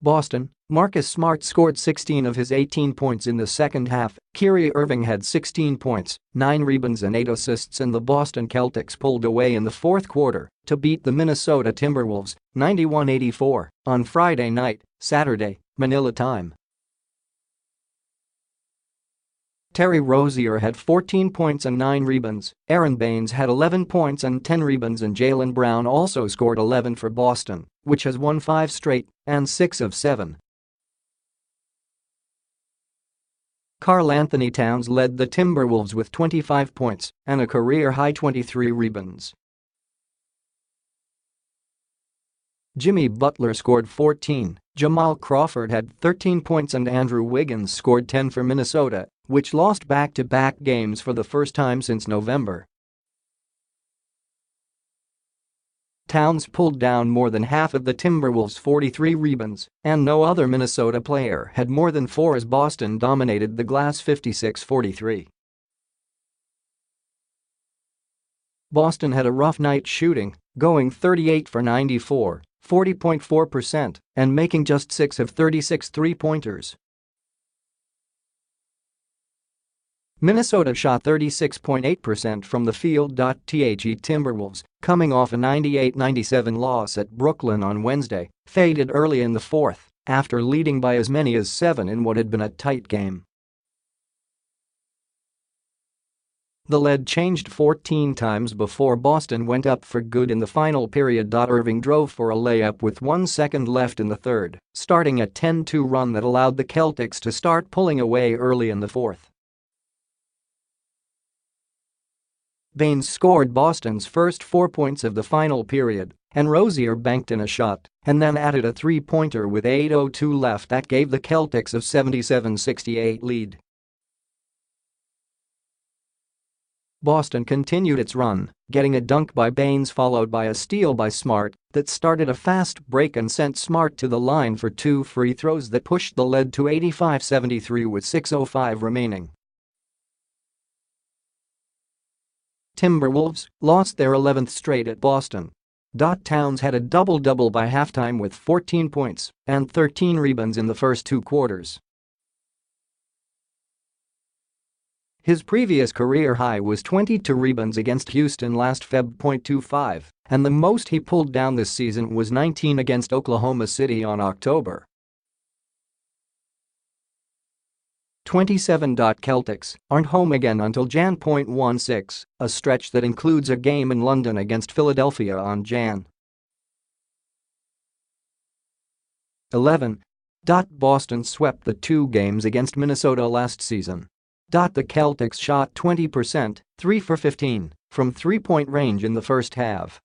Boston, Marcus Smart scored 16 of his 18 points in the second half. Kyrie Irving had 16 points, 9 rebounds and 8 assists, and the Boston Celtics pulled away in the fourth quarter to beat the Minnesota Timberwolves 91-84 on Friday night, Saturday, Manila time. Terry Rozier had 14 points and 9 rebounds, Aron Baynes had 11 points and 10 rebounds, and Jaylen Brown also scored 11 for Boston, which has won 5 straight and 6 of 7. Karl-Anthony Towns led the Timberwolves with 25 points and a career-high 23 rebounds. Jimmy Butler scored 14, Jamal Crawford had 13 points, and Andrew Wiggins scored 10 for Minnesota, which lost back-to-back games for the first time since November. Towns pulled down more than half of the Timberwolves' 43 rebounds, and no other Minnesota player had more than 4 as Boston dominated the glass 56-43. Boston had a rough night shooting, going 38 for 94, 40.4%, and making just 6 of 36 three-pointers. Minnesota shot 36.8% from the field.The Timberwolves, coming off a 98-97 loss at Brooklyn on Wednesday, faded early in the fourth after leading by as many as 7 in what had been a tight game. The lead changed 14 times before Boston went up for good in the final period. Irving drove for a layup with 1 second left in the third, starting a 10-2 run that allowed the Celtics to start pulling away early in the fourth. Baynes scored Boston's first 4 points of the final period, and Rozier banked in a shot and then added a three-pointer with 8:02 left that gave the Celtics a 77-68 lead. Boston continued its run, getting a dunk by Baynes followed by a steal by Smart that started a fast break and sent Smart to the line for 2 free throws that pushed the lead to 85-73 with 6:05 remaining. Timberwolves lost their 11th straight at Boston. Towns had a double-double by halftime with 14 points and 13 rebounds in the first 2 quarters. His previous career high was 22 rebounds against Houston last Feb.25, and the most he pulled down this season was 19 against Oklahoma City on October. 27. Celtics aren't home again until Jan.16, a stretch that includes a game in London against Philadelphia on Jan. 11. Boston swept the 2 games against Minnesota last season. The Celtics shot 20%, 3 for 15, from three-point range in the first half.